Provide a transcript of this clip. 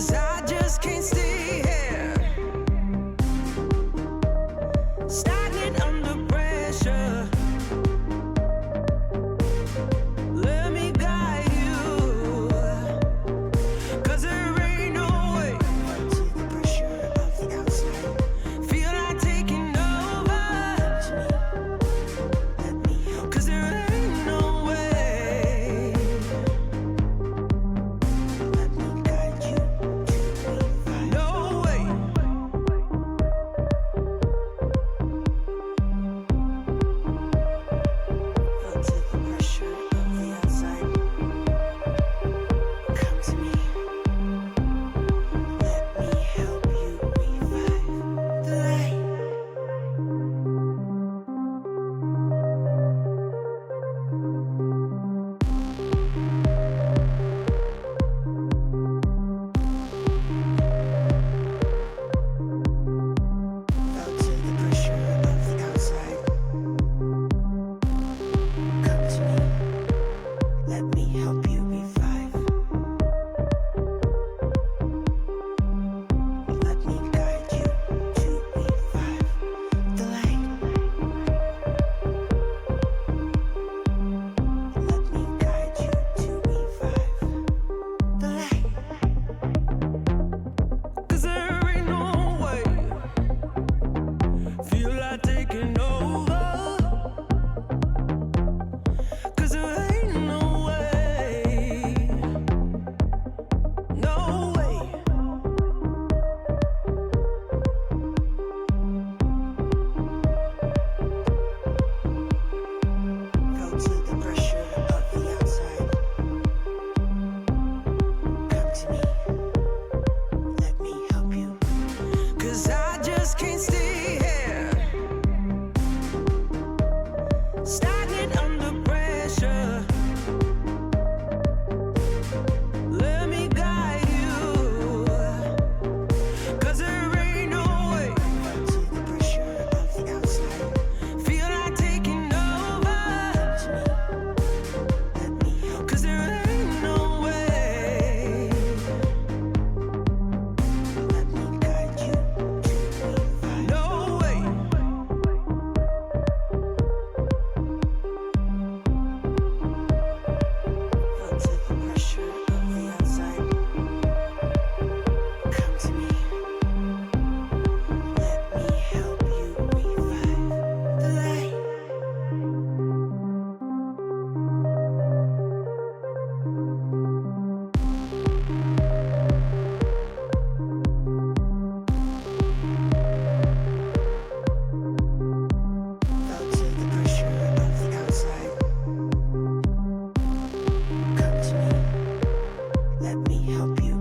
'cause I just can't stay here, stagnant under pressure. Let me guide you, 'cause there ain't no way. To the pressure of the outside, feel like taking over. Let me help, 'cause there ain't no way. Let me guide you to revive. No way. Feel to the pressure of the outside. Come to me. Let me help you revive the light. Felt to the pressure of the outside. Come to me. Let me help you revive. Let me guide you to revive the light. Let me guide you to revive the light. 'Cause there ain't no way. Feel like taking over. 'Cause there ain't no way. No way. Felt to the pressure of the outside. Come to me. Let me help you. 'Cause I just can't stay here, stagnant under pressure. Let me guide you, 'cause there ain't no way. To the pressure of the outside, feel like taking over. Let me help, 'cause there ain't no way. Let me guide you to revive. No way. Felt to the pressure of the outside. Come to me. Let me help you revive the light. Felt to the pressure of the outside. Come to me. Let me help you